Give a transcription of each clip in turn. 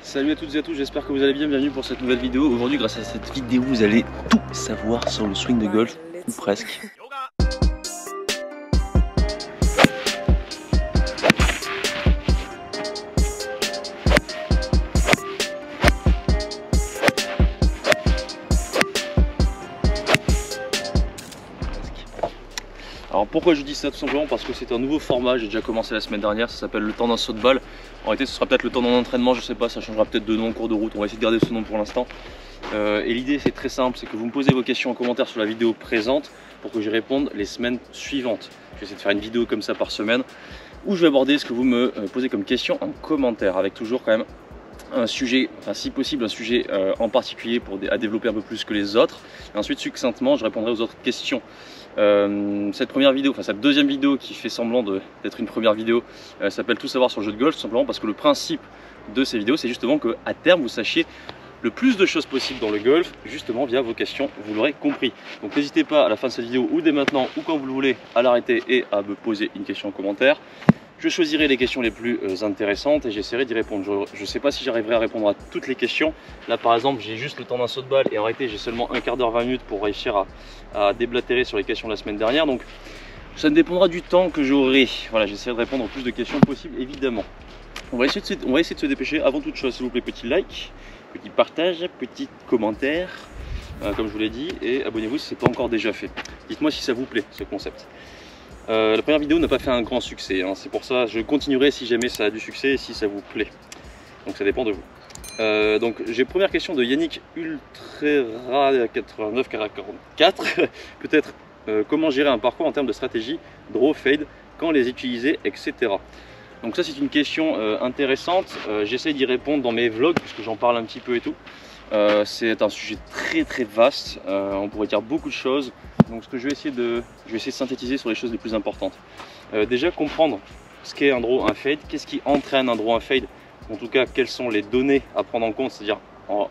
Salut à toutes et à tous, j'espère que vous allez bien, bienvenue pour cette nouvelle vidéo. Aujourd'hui, grâce à cette vidéo, vous allez tout savoir sur le swing de golf, ou presque. Alors pourquoi je dis ça? Tout simplement parce que c'est un nouveau format, j'ai déjà commencé la semaine dernière, ça s'appelle le temps d'un saut de balle. En réalité ce sera peut-être le temps d'un entraînement, je sais pas, ça changera peut-être de nom en cours de route, on va essayer de garder ce nom pour l'instant. Et l'idée c'est très simple, c'est que vous me posez vos questions en commentaire sur la vidéo présente pour que j'y réponde les semaines suivantes. Je vais essayer de faire une vidéo comme ça par semaine où je vais aborder ce que vous me posez comme question en commentaire, avec toujours quand même un sujet, enfin si possible un sujet en particulier à développer un peu plus que les autres, et ensuite succinctement je répondrai aux autres questions. Cette première vidéo, enfin cette deuxième vidéo qui fait semblant d'être une première vidéo s'appelle Tout savoir sur le jeu de golf, tout simplement parce que le principe de ces vidéos c'est justement qu'à terme vous sachiez le plus de choses possible dans le golf, justement via vos questions, vous l'aurez compris. Donc n'hésitez pas à la fin de cette vidéo ou dès maintenant ou quand vous le voulez à l'arrêter et à me poser une question en commentaire. Je choisirai les questions les plus intéressantes et j'essaierai d'y répondre. Je ne sais pas si j'arriverai à répondre à toutes les questions. Là par exemple j'ai juste le temps d'un saut de balle et en réalité j'ai seulement un quart d'heure, 20 minutes pour réussir à déblatérer sur les questions de la semaine dernière. Donc ça ne dépendra du temps que j'aurai. Voilà, j'essaierai de répondre au plus de questions possible évidemment. On va essayer de se dépêcher. Avant toute chose, s'il vous plaît, petit like, petit partage, petit commentaire, comme je vous l'ai dit, et abonnez-vous si ce n'est pas encore déjà fait. Dites-moi si ça vous plaît ce concept. La première vidéo n'a pas fait un grand succès, hein. C'est pour ça je continuerai si jamais ça a du succès et si ça vous plaît. Donc ça dépend de vous. Donc j'ai première question de Yannick Ultrera8944. Peut-être comment gérer un parcours en termes de stratégie, draw, fade, quand les utiliser, etc. Donc ça c'est une question intéressante. J'essaie d'y répondre dans mes vlogs puisque j'en parle un petit peu et tout. C'est un sujet très vaste, on pourrait dire beaucoup de choses. Donc ce que je vais essayer de synthétiser sur les choses les plus importantes. Déjà comprendre ce qu'est un draw, un fade, qu'est-ce qui entraîne un draw, un fade, en tout cas quelles sont les données à prendre en compte, c'est-à-dire en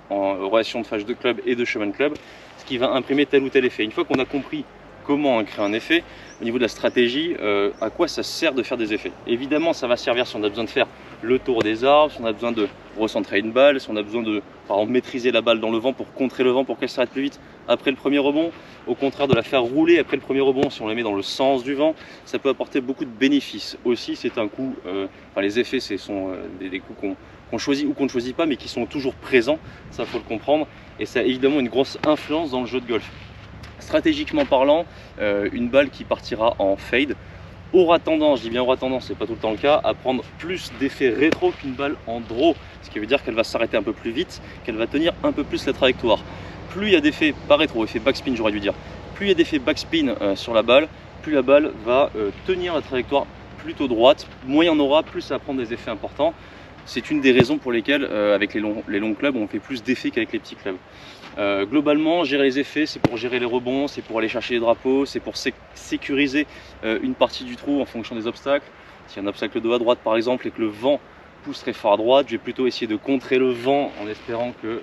relation de phase de club et de chemin de club, ce qui va imprimer tel ou tel effet. Une fois qu'on a compris comment créer un effet, au niveau de la stratégie, à quoi ça sert de faire des effets. Évidemment ça va servir si on a besoin de faire le tour des arbres, si on a besoin de recentrer une balle, si on a besoin de par exemple, maîtriser la balle dans le vent pour contrer le vent pour qu'elle s'arrête plus vite après le premier rebond, au contraire de la faire rouler après le premier rebond si on la met dans le sens du vent, ça peut apporter beaucoup de bénéfices. Aussi c'est un coup, enfin les effets ce sont des coups qu'on choisit ou qu'on ne choisit pas mais qui sont toujours présents, ça faut le comprendre, et ça a évidemment une grosse influence dans le jeu de golf. Stratégiquement parlant, une balle qui partira en fade aura tendance, je dis bien aura tendance, c'est pas tout le temps le cas, à prendre plus d'effet rétro qu'une balle en draw, ce qui veut dire qu'elle va s'arrêter un peu plus vite, qu'elle va tenir un peu plus la trajectoire. Plus il y a d'effet, pas rétro, effet backspin j'aurais dû dire, plus il y a d'effet backspin sur la balle, plus la balle va tenir la trajectoire plutôt droite, moins il y en aura, plus ça va prendre des effets importants. C'est une des raisons pour lesquelles avec les longs clubs on fait plus d'effets qu'avec les petits clubs. Globalement, gérer les effets, c'est pour gérer les rebonds, c'est pour aller chercher les drapeaux, c'est pour sécuriser une partie du trou en fonction des obstacles. S'il y a un obstacle de dos à droite par exemple et que le vent pousse très fort à droite, je vais plutôt essayer de contrer le vent en espérant que,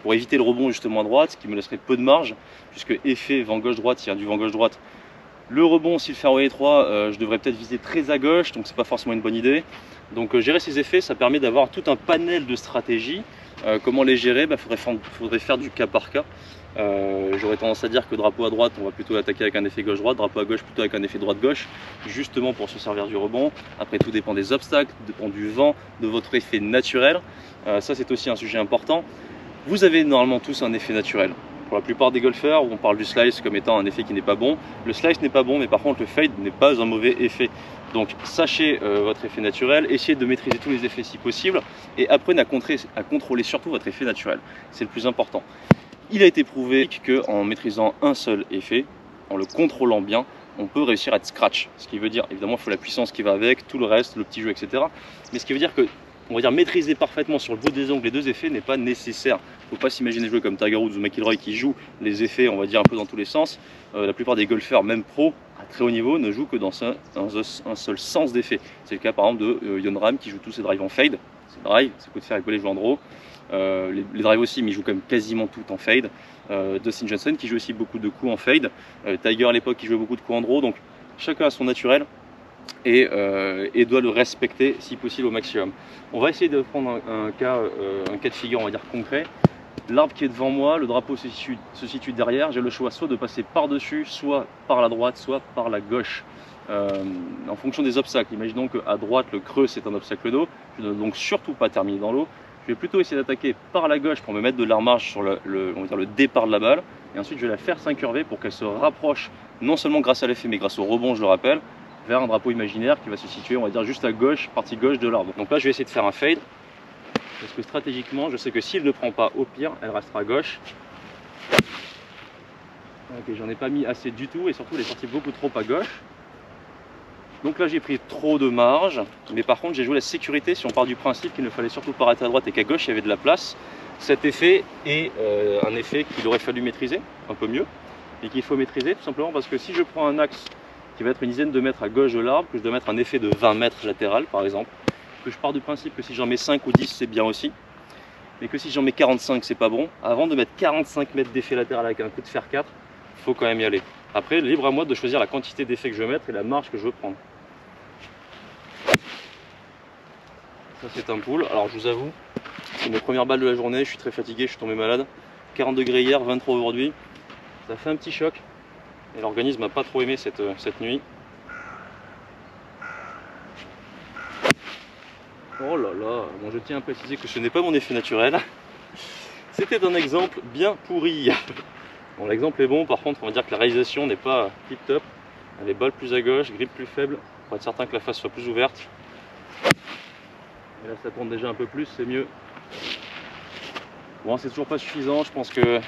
pour éviter le rebond justement à droite, ce qui me laisserait peu de marge, puisque effet vent gauche-droite, s'il y a du vent gauche-droite, le rebond, si le fairway est étroit, je devrais peut-être viser très à gauche, donc c'est pas forcément une bonne idée. Donc gérer ces effets, ça permet d'avoir tout un panel de stratégies. Comment les gérer? Faudrait faire du cas par cas. J'aurais tendance à dire que drapeau à droite, on va plutôt attaquer avec un effet gauche-droite, drapeau à gauche plutôt avec un effet droite-gauche, justement pour se servir du rebond. Après tout dépend des obstacles, tout dépend du vent, de votre effet naturel. Ça c'est aussi un sujet important. Vous avez normalement tous un effet naturel. Pour la plupart des golfeurs, on parle du slice comme étant un effet qui n'est pas bon. Le slice n'est pas bon, mais par contre le fade n'est pas un mauvais effet. Donc sachez votre effet naturel, essayez de maîtriser tous les effets si possible, et apprenez à contrôler surtout votre effet naturel. C'est le plus important. Il a été prouvé qu'en maîtrisant un seul effet, en le contrôlant bien, on peut réussir à être scratch. Ce qui veut dire, évidemment, il faut la puissance qui va avec, tout le reste, le petit jeu, etc. Mais ce qui veut dire que on va dire maîtriser parfaitement sur le bout des ongles les deux effets n'est pas nécessaire. Il ne faut pas s'imaginer jouer comme Tiger Woods ou McIlroy qui jouent les effets, on va dire, un peu dans tous les sens. La plupart des golfeurs, même pro, à très haut niveau, ne jouent que dans un seul sens d'effet. C'est le cas par exemple de Jon Rahm qui joue tous ses drives en fade. Ses drives, ça coûte faire rigoler jouer en draw. Les drives aussi, mais il joue quand même quasiment tout en fade. Dustin Johnson qui joue aussi beaucoup de coups en fade. Tiger à l'époque qui jouait beaucoup de coups en draw. Donc chacun a son naturel. et doit le respecter si possible au maximum. On va essayer de prendre un cas de figure, on va dire concret. L'arbre qui est devant moi, le drapeau se situe derrière, j'ai le choix soit de passer par-dessus, soit par la droite, soit par la gauche. En fonction des obstacles, imaginons qu'à droite le creux c'est un obstacle d'eau, je ne dois donc surtout pas terminer dans l'eau. Je vais plutôt essayer d'attaquer par la gauche pour me mettre de la marge sur on va dire le départ de la balle, et ensuite je vais la faire s'incurver pour qu'elle se rapproche, non seulement grâce à l'effet mais grâce au rebond, je le rappelle, vers un drapeau imaginaire qui va se situer, on va dire, juste à gauche, partie gauche de l'arbre. Donc là je vais essayer de faire un fade, parce que stratégiquement je sais que s'il ne prend pas, au pire elle restera à gauche. Ok, j'en ai pas mis assez du tout et surtout elle est sortie beaucoup trop à gauche. Donc là j'ai pris trop de marge, mais par contre j'ai joué la sécurité. Si on part du principe qu'il ne fallait surtout pas arrêter à droite et qu'à gauche il y avait de la place, cet effet est un effet qu'il aurait fallu maîtriser un peu mieux, et qu'il faut maîtriser tout simplement parce que si je prends un axe qui va être une dizaine de mètres à gauche de l'arbre, que je dois mettre un effet de 20 mètres latéral par exemple, que je pars du principe que si j'en mets 5 ou 10 c'est bien aussi, mais que si j'en mets 45 c'est pas bon, avant de mettre 45 mètres d'effet latéral avec un coup de fer 4, il faut quand même y aller. Après libre à moi de choisir la quantité d'effet que je veux mettre et la marge que je veux prendre. Ça c'est un pool. Alors je vous avoue, c'est mes premières balles de la journée, je suis très fatigué, je suis tombé malade. 40 degrés hier, 23 aujourd'hui. Ça fait un petit choc. Et l'organisme n'a pas trop aimé cette nuit. Oh là là, bon, je tiens à préciser que ce n'est pas mon effet naturel. C'était un exemple bien pourri. Bon, l'exemple est bon, par contre on va dire que la réalisation n'est pas tip top. Les balles plus à gauche, grip plus faible, pour être certain que la face soit plus ouverte. Et là ça tourne déjà un peu plus, c'est mieux. Bon, c'est toujours pas suffisant, je pense que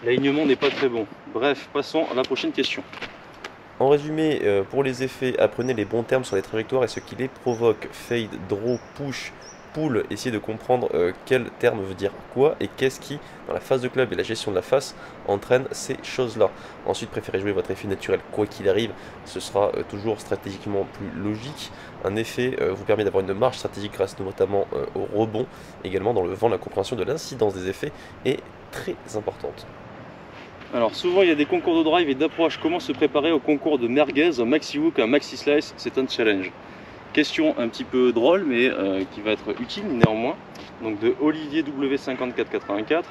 l'alignement n'est pas très bon. Bref, passons à la prochaine question. En résumé, pour les effets, apprenez les bons termes sur les trajectoires et ce qui les provoque. Fade, draw, push, pull, essayez de comprendre quel terme veut dire quoi et qu'est-ce qui, dans la phase de club et la gestion de la face, entraîne ces choses-là. Ensuite, préférez jouer votre effet naturel quoi qu'il arrive, ce sera toujours stratégiquement plus logique. Un effet vous permet d'avoir une marge stratégique grâce notamment au rebond. Également dans le vent, la compréhension de l'incidence des effets est très importante. Alors souvent il y a des concours de drive et d'approche. Comment se préparer au concours de merguez, un maxi hook, un maxi slice? C'est un challenge. Question un petit peu drôle mais qui va être utile néanmoins. Donc de Olivier W5484.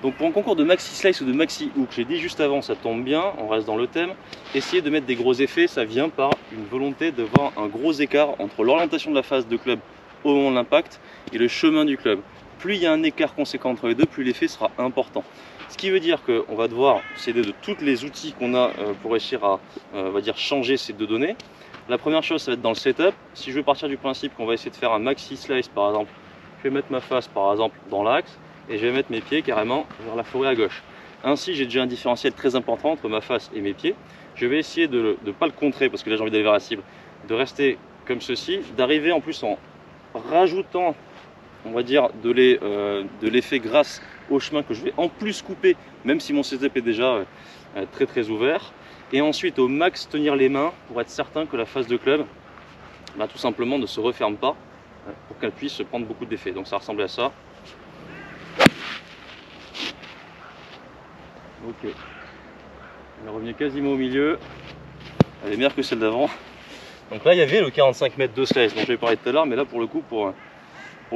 Donc pour un concours de maxi slice ou de maxi hook, j'ai dit juste avant, ça tombe bien, on reste dans le thème. Essayer de mettre des gros effets, ça vient par une volonté de voir un gros écart entre l'orientation de la phase de club au moment de l'impact et le chemin du club. Plus il y a un écart conséquent entre les deux, plus l'effet sera important. Ce qui veut dire qu'on va devoir s'aider de tous les outils qu'on a pour réussir à on va dire, changer ces deux données. La première chose, ça va être dans le setup. Si je veux partir du principe qu'on va essayer de faire un maxi slice par exemple, je vais mettre ma face par exemple dans l'axe et je vais mettre mes pieds carrément vers la forêt à gauche. Ainsi, j'ai déjà un différentiel très important entre ma face et mes pieds. Je vais essayer de ne pas le contrer parce que là j'ai envie d'aller vers la cible, de rester comme ceci, d'arriver en plus en rajoutant on va dire de l'effet grâce au chemin que je vais en plus couper, même si mon setup est déjà très ouvert. Et ensuite au max tenir les mains pour être certain que la phase de club tout simplement ne se referme pas pour qu'elle puisse prendre beaucoup d'effets. Donc ça ressemble à ça. Ok, elle est revenue quasiment au milieu, elle est meilleure que celle d'avant. Donc là il y avait le 45 mètres de slice dont j'ai parlé tout à l'heure, mais là pour le coup pour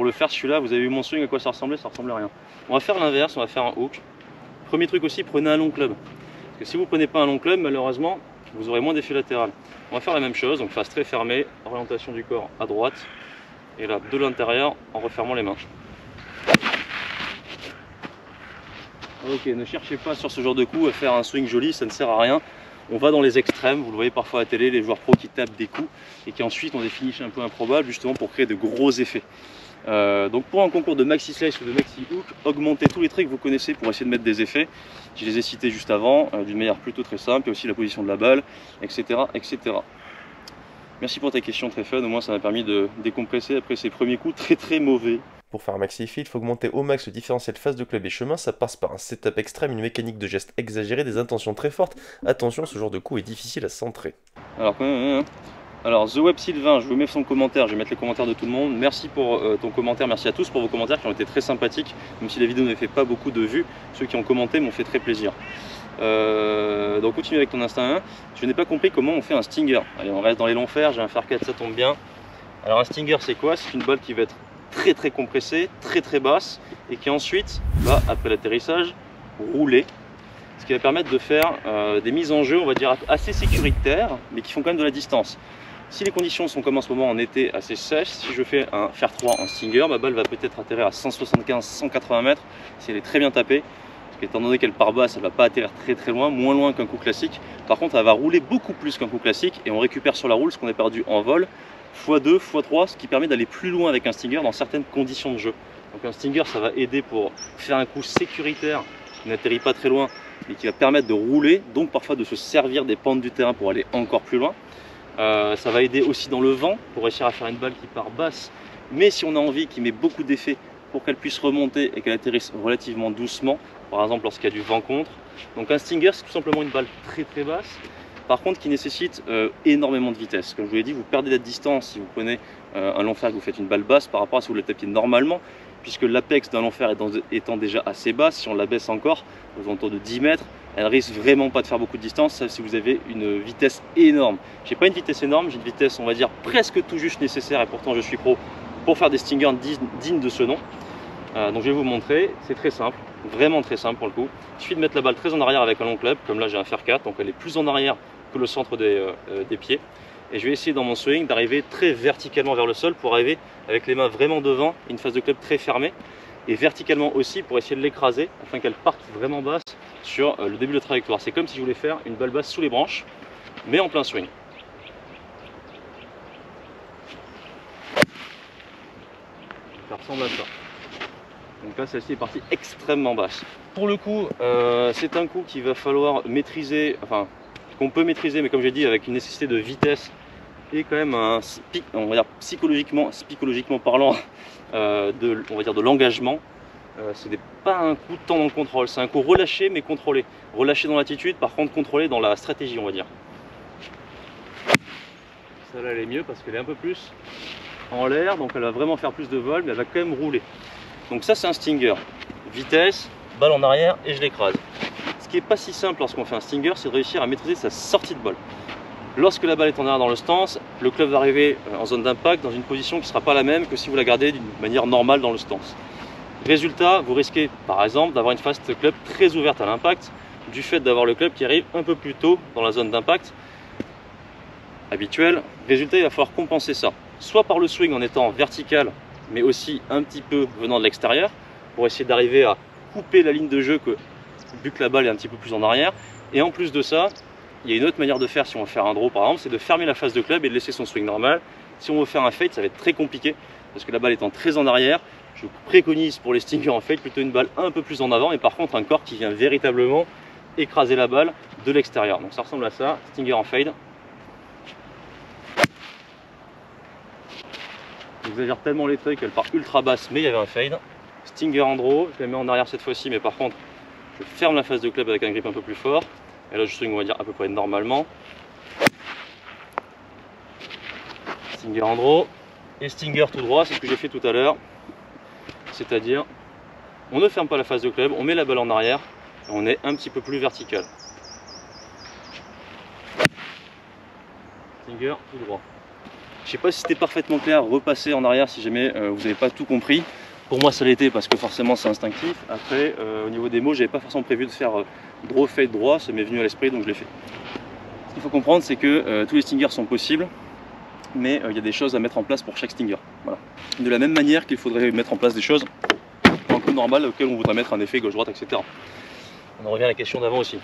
le faire celui-là, vous avez vu mon swing, à quoi ça ressemblait à rien. On va faire l'inverse, on va faire un hook. Premier truc aussi, prenez un long club. Parce que si vous ne prenez pas un long club, malheureusement, vous aurez moins d'effet latéral. On va faire la même chose, donc face très fermée, orientation du corps à droite. Et là, de l'intérieur, en refermant les mains. Ok, ne cherchez pas sur ce genre de coup à faire un swing joli, ça ne sert à rien. On va dans les extrêmes, vous le voyez parfois à la télé, les joueurs pros qui tapent des coups et qui ensuite ont des finishes un peu improbables justement pour créer de gros effets. Donc pour un concours de maxi slice ou de maxi hook, augmentez tous les tricks que vous connaissez pour essayer de mettre des effets. Je les ai cités juste avant, d'une manière plutôt très simple, et aussi la position de la balle, etc. etc. Merci pour ta question très fun, au moins ça m'a permis de décompresser après ces premiers coups très mauvais. Pour faire un maxi effet, il faut augmenter au max le différentiel phase de club et chemin. Ça passe par un setup extrême, une mécanique de geste exagérée, des intentions très fortes. Attention, ce genre de coup est difficile à centrer. Alors The Web Sylvain, je vous mets son commentaire, je vais mettre les commentaires de tout le monde. Merci pour ton commentaire, merci à tous pour vos commentaires qui ont été très sympathiques, même si la vidéo n'a fait pas beaucoup de vues. Ceux qui ont commenté m'ont fait très plaisir. Donc continue avec ton instinct 1. Je n'ai pas compris comment on fait un stinger. Allez, on reste dans les longs fers, j'ai un fer 4, ça tombe bien. Alors un stinger c'est quoi? C'est une balle qui va être très compressée, très basse, et qui ensuite va, après l'atterrissage, rouler. Ce qui va permettre de faire des mises en jeu, on va dire, assez sécuritaires, mais qui font quand même de la distance. Si les conditions sont comme en ce moment en été assez sèches, si je fais un fer 3 en stinger, ma balle va peut-être atterrir à 175-180 mètres si elle est très bien tapée. Parce qu'étant donné qu'elle part basse, elle ne va pas atterrir très loin, moins loin qu'un coup classique. Par contre, elle va rouler beaucoup plus qu'un coup classique et on récupère sur la roule ce qu'on a perdu en vol, x2, x3, ce qui permet d'aller plus loin avec un stinger dans certaines conditions de jeu. Donc un stinger, ça va aider pour faire un coup sécuritaire qui n'atterrit pas très loin, mais qui va permettre de rouler, donc parfois de se servir des pentes du terrain pour aller encore plus loin. Ça va aider aussi dans le vent pour réussir à faire une balle qui part basse, mais si on a envie, qui met beaucoup d'effets pour qu'elle puisse remonter et qu'elle atterrisse relativement doucement, par exemple lorsqu'il y a du vent contre. Donc un stinger, c'est tout simplement une balle très basse, par contre qui nécessite énormément de vitesse. Comme je vous l'ai dit, vous perdez la distance si vous prenez un long fer et que vous faites une balle basse par rapport à si vous le tapiez normalement, puisque l'apex d'un long fer étant déjà assez bas, si on la baisse encore aux alentours de 10 mètres, elle risque vraiment pas de faire beaucoup de distance, sauf si vous avez une vitesse énorme. J'ai pas une vitesse énorme, j'ai une vitesse, on va dire, presque tout juste nécessaire, et pourtant je suis pro pour faire des stingers dignes de ce nom. Donc je vais vous montrer, c'est très simple, vraiment très simple pour le coup. Il suffit de mettre la balle très en arrière avec un long club, comme là j'ai un fer 4, donc elle est plus en arrière que le centre des pieds. Et je vais essayer dans mon swing d'arriver très verticalement vers le sol pour arriver avec les mains vraiment devant, une phase de club très fermée, et verticalement aussi pour essayer de l'écraser afin qu'elle parte vraiment basse sur le début de trajectoire. C'est comme si je voulais faire une balle basse sous les branches, mais en plein swing. Ça ressemble à ça. Donc là, celle-ci est partie extrêmement basse. Pour le coup, c'est un coup qu'il va falloir maîtriser, enfin, qu'on peut maîtriser, mais comme j'ai dit, avec une nécessité de vitesse et quand même un, on va dire psychologiquement parlant, on va dire de l'engagement. Ce n'est pas un coup tant dans le contrôle, c'est un coup relâché mais contrôlé. Relâché dans l'attitude, par contre contrôlé dans la stratégie, on va dire. Celle-là elle est mieux parce qu'elle est un peu plus en l'air, donc elle va vraiment faire plus de vol, mais elle va quand même rouler. Donc ça c'est un stinger. Vitesse, balle en arrière et je l'écrase. Ce qui n'est pas si simple lorsqu'on fait un stinger, c'est de réussir à maîtriser sa sortie de balle. Lorsque la balle est en arrière dans le stance, le club va arriver en zone d'impact dans une position qui ne sera pas la même que si vous la gardez d'une manière normale dans le stance. Résultat, vous risquez par exemple d'avoir une phase de club très ouverte à l'impact du fait d'avoir le club qui arrive un peu plus tôt dans la zone d'impact habituelle. Résultat, il va falloir compenser ça, soit par le swing en étant vertical, mais aussi un petit peu venant de l'extérieur, pour essayer d'arriver à couper la ligne de jeu vu que la balle est un petit peu plus en arrière. Et en plus de ça, il y a une autre manière de faire si on veut faire un draw par exemple, c'est de fermer la phase de club et de laisser son swing normal. Si on veut faire un fade, ça va être très compliqué, parce que la balle étant très en arrière, je préconise pour les stingers en fade plutôt une balle un peu plus en avant, et par contre un corps qui vient véritablement écraser la balle de l'extérieur. Donc ça ressemble à ça, stinger en fade. J'exagère tellement les traits qu'elle part ultra basse, mais il y avait un fade. Stinger en draw, je la mets en arrière cette fois-ci, mais par contre je ferme la phase de club avec un grip un peu plus fort. Et là je swing, on va dire à peu près normalement. Stinger en draw et stinger tout droit, c'est ce que j'ai fait tout à l'heure. C'est-à-dire, on ne ferme pas la phase de club, on met la balle en arrière et on est un petit peu plus vertical. Stinger tout droit. Je ne sais pas si c'était parfaitement clair, repassez en arrière si jamais vous n'avez pas tout compris. Pour moi ça l'était parce que forcément c'est instinctif. Après au niveau des mots, j'avais pas forcément prévu de faire draw, fade, droit, ça m'est venu à l'esprit donc je l'ai fait. Ce qu'il faut comprendre c'est que tous les stingers sont possibles, mais il y a des choses à mettre en place pour chaque stinger. Voilà. De la même manière qu'il faudrait mettre en place des choses en coup normal auquel on voudrait mettre un effet gauche-droite, etc. On en revient à la question d'avant aussi.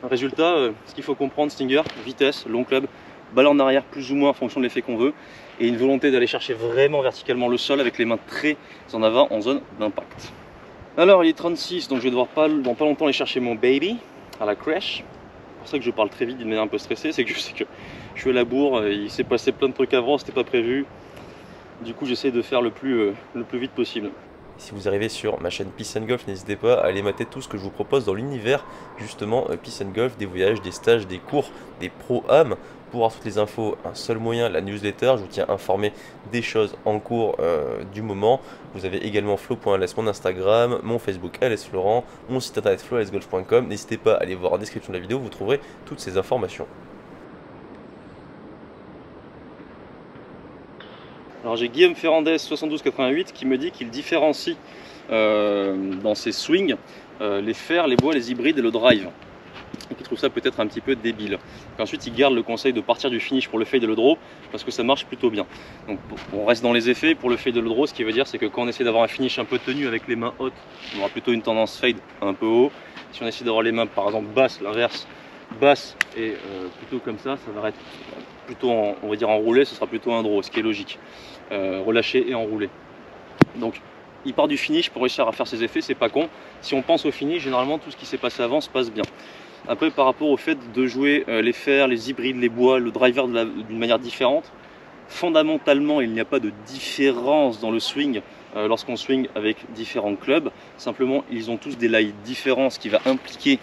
Résultat, ce qu'il faut comprendre, stinger, vitesse, long club, balle en arrière plus ou moins en fonction de l'effet qu'on veut, et une volonté d'aller chercher vraiment verticalement le sol avec les mains très en avant en zone d'impact. Alors il est 36, donc je vais devoir dans pas longtemps aller chercher mon baby à la crèche. C'est pour ça que je parle très vite d'une manière un peu stressée, c'est que je sais que je suis à la bourre, il s'est passé plein de trucs avant, c'était pas prévu. Du coup j'essaie de faire le plus vite possible. Si vous arrivez sur ma chaîne Peace and Golf, n'hésitez pas à aller mater tout ce que je vous propose dans l'univers justement Peace and Golf, des voyages, des stages, des cours, des pro-am, Pour avoir toutes les infos, un seul moyen, la newsletter. Je vous tiens informé des choses en cours du moment. Vous avez également Flo.ls, mon Instagram, mon Facebook LSFlorent, mon site internet florelsgolf.com. N'hésitez pas à aller voir en description de la vidéo, vous trouverez toutes ces informations. Alors j'ai Guillaume Ferrandez 7288 qui me dit qu'il différencie dans ses swings les fers, les bois, les hybrides et le drive. Et qu'il trouve ça peut-être un petit peu débile. Ensuite il garde le conseil de partir du finish pour le fade et le draw parce que ça marche plutôt bien. Donc on reste dans les effets. Pour le fade et le draw, ce qui veut dire c'est que quand on essaie d'avoir un finish un peu tenu avec les mains hautes, on aura plutôt une tendance fade un peu haut. Si on essaie d'avoir les mains par exemple basses, l'inverse, basse et plutôt comme ça va être plutôt on va dire enroulé, ce sera plutôt un draw, ce qui est logique. Relâché et enroulé. Donc il part du finish pour réussir à faire ses effets, c'est pas con. Si on pense au finish, généralement tout ce qui s'est passé avant se passe bien. Après par rapport au fait de jouer les fers, les hybrides, les bois, le driver d'une manière différente, fondamentalement il n'y a pas de différence dans le swing lorsqu'on swing avec différents clubs. Simplement ils ont tous des lies différents, ce qui va impliquer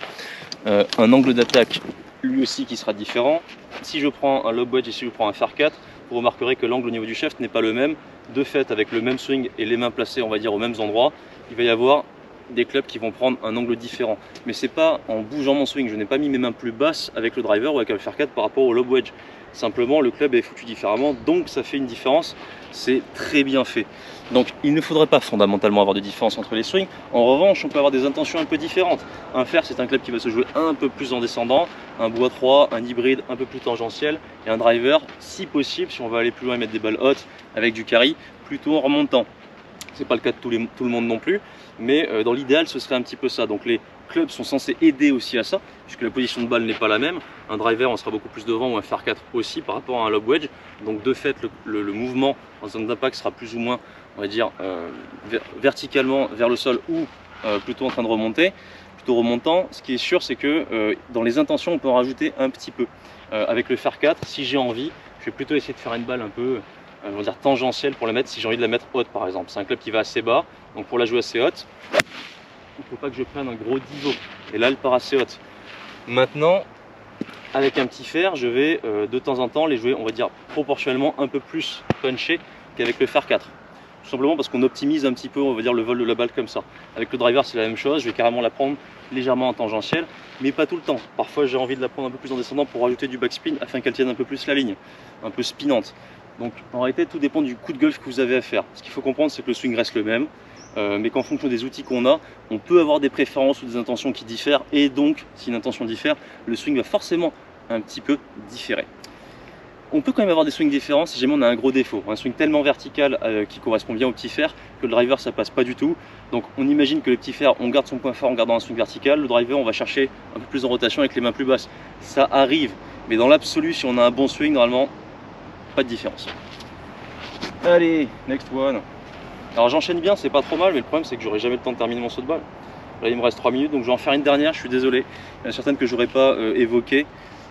un angle d'attaque lui aussi qui sera différent. Si je prends un lob wedge et si je prends un fer 4, vous remarquerez que l'angle au niveau du shaft n'est pas le même. De fait, avec le même swing et les mains placées, on va dire, aux mêmes endroits, il va y avoir des clubs qui vont prendre un angle différent. Mais c'est pas en bougeant mon swing, je n'ai pas mis mes mains plus basses avec le driver ou avec le fer 4 par rapport au lob wedge. Simplement, le club est foutu différemment, donc ça fait une différence. C'est très bien fait. Donc il ne faudrait pas fondamentalement avoir de différence entre les swings. En revanche, on peut avoir des intentions un peu différentes. Un fer, c'est un club qui va se jouer un peu plus en descendant. Un bois 3, un hybride un peu plus tangentiel. Et un driver, si possible, si on veut aller plus loin et mettre des balles hautes avec du carry, plutôt en remontant. C'est pas le cas de tout le monde non plus, mais dans l'idéal, ce serait un petit peu ça. Donc les clubs sont censés aider aussi à ça, puisque la position de balle n'est pas la même. Un driver, on sera beaucoup plus devant, ou un fer 4 aussi par rapport à un lob wedge. Donc de fait, le mouvement en zone d'impact sera plus ou moins, on va dire, verticalement vers le sol ou plutôt en train de remonter, plutôt remontant. Ce qui est sûr, c'est que dans les intentions, on peut en rajouter un petit peu. Avec le fer 4, si j'ai envie, je vais plutôt essayer de faire une balle un peu on va dire tangentielle pour la mettre, si j'ai envie de la mettre haute par exemple. C'est un club qui va assez bas, donc pour la jouer assez haute, il ne faut pas que je prenne un gros divo. Et là, elle part assez haute. Maintenant, avec un petit fer, je vais de temps en temps les jouer, on va dire, proportionnellement un peu plus punché qu'avec le fer 4. Tout simplement parce qu'on optimise un petit peu, on va dire, le vol de la balle comme ça. Avec le driver, c'est la même chose, je vais carrément la prendre légèrement en tangentielle, mais pas tout le temps. Parfois, j'ai envie de la prendre un peu plus en descendant pour rajouter du backspin afin qu'elle tienne un peu plus la ligne, un peu spinante. Donc en réalité, tout dépend du coup de golf que vous avez à faire. Ce qu'il faut comprendre, c'est que le swing reste le même, mais qu'en fonction des outils qu'on a, on peut avoir des préférences ou des intentions qui diffèrent, et donc, si une intention diffère, le swing va forcément un petit peu différer. On peut quand même avoir des swings différents si jamais on a un gros défaut, un swing tellement vertical qui correspond bien au petit fer que le driver ça passe pas du tout. Donc on imagine que le petit fer, on garde son point fort en gardant un swing vertical, le driver on va chercher un peu plus en rotation avec les mains plus basses. Ça arrive, mais dans l'absolu, si on a un bon swing, normalement, pas de différence. Allez, next one. Alors j'enchaîne bien, c'est pas trop mal, mais le problème c'est que j'aurai jamais le temps de terminer mon saut de balle. Là il me reste 3 minutes, donc je vais en faire une dernière, je suis désolé. Il y en a certaines que j'aurais pas évoquées,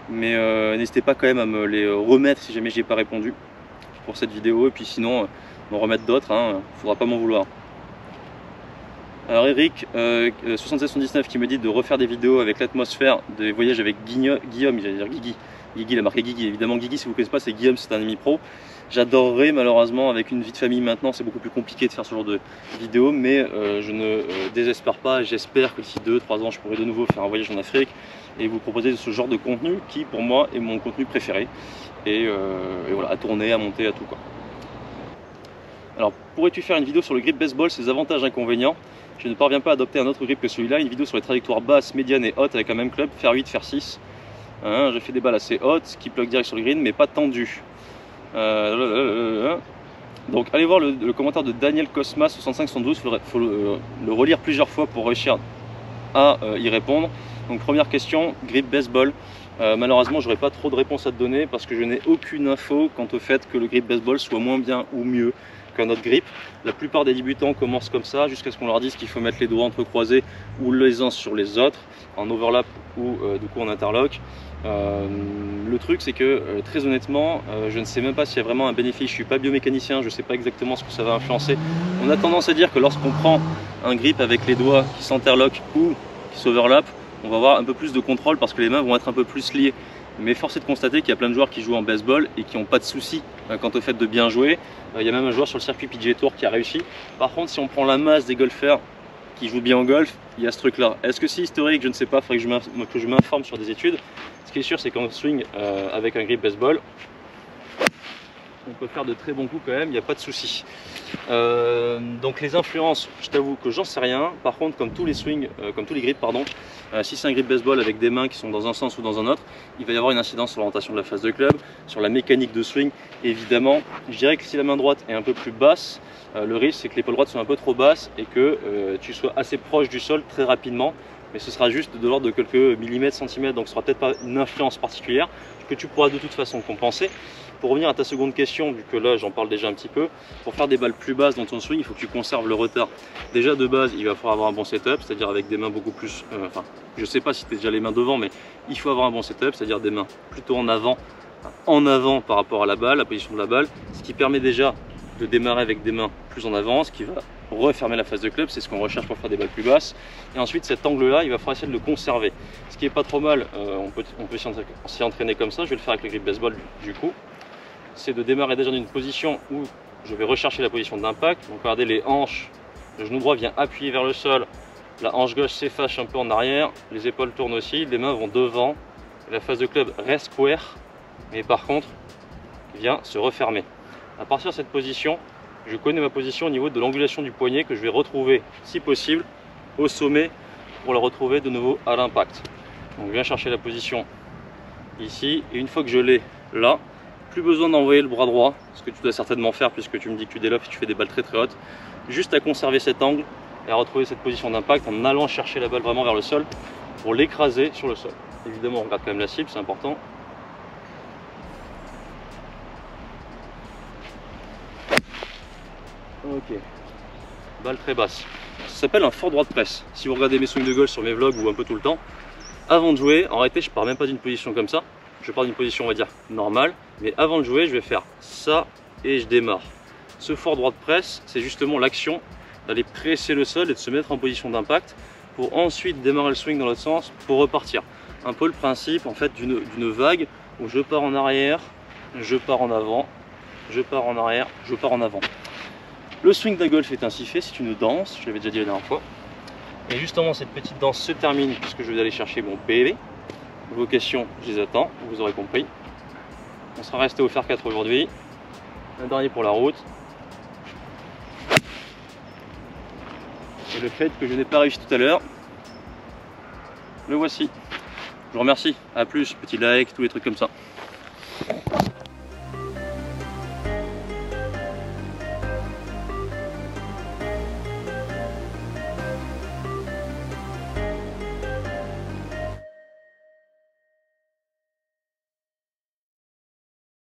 mais n'hésitez pas quand même à me les remettre si jamais j'y ai pas répondu pour cette vidéo, et puis sinon m'en remettre d'autres, hein, faudra pas m'en vouloir. Alors Eric 7619 qui me dit de refaire des vidéos avec l'atmosphère des voyages avec Guillaume, il va dire Guigui. Guigui, il a marqué Guigui, évidemment Guigui, si vous ne connaissez pas, c'est Guillaume, c'est un ami pro. J'adorerais, malheureusement, avec une vie de famille maintenant, c'est beaucoup plus compliqué de faire ce genre de vidéos, mais je ne désespère pas. J'espère que d'ici 2-3 ans, je pourrai de nouveau faire un voyage en Afrique et vous proposer ce genre de contenu qui, pour moi, est mon contenu préféré. Et voilà, à tourner, à monter, à tout quoi. Alors, pourrais-tu faire une vidéo sur le grip baseball, ses avantages et inconvénients? Je ne parviens pas à adopter un autre grip que celui-là, une vidéo sur les trajectoires basses, médianes et hautes avec un même club, faire 8, faire 6. Hein, j'ai fait des balles assez hautes qui plug direct sur le green mais pas tendues. Donc allez voir le commentaire de Daniel Cosma 6572, il faut le relire plusieurs fois pour réussir à y répondre. Donc première question, grip baseball. Malheureusement j'aurai pas trop de réponses à te donner parce que je n'ai aucune info quant au fait que le grip baseball soit moins bien ou mieux qu'un autre grip. La plupart des débutants commencent comme ça jusqu'à ce qu'on leur dise qu'il faut mettre les doigts entrecroisés ou les uns sur les autres en overlap ou du coup en interlock. Le truc c'est que très honnêtement je ne sais même pas s'il y a vraiment un bénéfice. Je suis pas biomécanicien, je ne sais pas exactement ce que ça va influencer. On a tendance à dire que lorsqu'on prend un grip avec les doigts qui s'interloquent ou qui s'overlap, on va avoir un peu plus de contrôle parce que les mains vont être un peu plus liées. Mais force est de constater qu'il y a plein de joueurs qui jouent en baseball et qui n'ont pas de soucis quant au fait de bien jouer. Il y a même un joueur sur le circuit PGA Tour qui a réussi. Par contre, si on prend la masse des golfeurs qui jouent bien au golf, il y a ce truc là. Est-ce que c'est historique? Je ne sais pas, il faudrait que je m'informe sur des études. Ce qui est sûr, c'est qu'en swing avec un grip baseball, on peut faire de très bons coups quand même, il n'y a pas de souci. Donc les influences, je t'avoue que j'en sais rien. Par contre, comme tous les swings, comme tous les grips, pardon, si c'est un grip baseball avec des mains qui sont dans un sens ou dans un autre, il va y avoir une incidence sur l'orientation de la face de club, sur la mécanique de swing. Évidemment, je dirais que si la main droite est un peu plus basse, le risque c'est que l'épaule droite soit un peu trop basse et que tu sois assez proche du sol très rapidement. Mais ce sera juste de l'ordre de quelques millimètres, centimètres, donc ce sera peut-être pas une influence particulière que tu pourras de toute façon compenser. Pour revenir à ta seconde question, vu que là j'en parle déjà un petit peu, pour faire des balles plus basses dans ton swing, il faut que tu conserves le retard. Déjà de base, il va falloir avoir un bon setup, c'est-à-dire avec des mains beaucoup plus... enfin, je sais pas si tu as déjà les mains devant, mais il faut avoir un bon setup, c'est-à-dire des mains plutôt en avant par rapport à la balle, la position de la balle, ce qui permet déjà de démarrer avec des mains plus en avant, ce qui va refermer la face de club, c'est ce qu'on recherche pour faire des balles plus basses. Et ensuite cet angle là, il va falloir essayer de le conserver. Ce qui est pas trop mal, on peut s'y entraîner comme ça, je vais le faire avec le grip baseball du coup. C'est de démarrer déjà dans une position où je vais rechercher la position d'impact. Donc regardez les hanches, le genou droit vient appuyer vers le sol, la hanche gauche s'efface un peu en arrière, les épaules tournent aussi, les mains vont devant, la face de club reste square, mais par contre vient se refermer. À partir de cette position, je connais ma position au niveau de l'angulation du poignet que je vais retrouver, si possible, au sommet pour la retrouver de nouveau à l'impact. Donc je viens chercher la position ici, et une fois que je l'ai là, plus besoin d'envoyer le bras droit, ce que tu dois certainement faire puisque tu me dis que tu développes et tu fais des balles très très hautes. Juste à conserver cet angle et à retrouver cette position d'impact en allant chercher la balle vraiment vers le sol pour l'écraser sur le sol. Évidemment, on regarde quand même la cible, c'est important. Ok, balle très basse. Ça s'appelle un fort droit de presse. Si vous regardez mes swings de golf sur mes vlogs ou un peu tout le temps, avant de jouer, en réalité je pars même pas d'une position comme ça. Je pars d'une position, on va dire, normale, mais avant de jouer, je vais faire ça et je démarre. Ce fort droit de presse, c'est justement l'action d'aller presser le sol et de se mettre en position d'impact pour ensuite démarrer le swing dans l'autre sens pour repartir. Un peu le principe en fait d'une vague où je pars en arrière, je pars en avant, je pars en arrière, je pars en avant. Le swing d'un golf est ainsi fait, c'est une danse, je l'avais déjà dit la dernière fois. Et justement, cette petite danse se termine puisque je vais aller chercher mon PV. Vos questions, je les attends, vous aurez compris. On sera resté au fer 4 aujourd'hui. Un dernier pour la route. Et le fait que je n'ai pas réussi tout à l'heure, le voici. Je vous remercie. A plus, petit like, tous les trucs comme ça.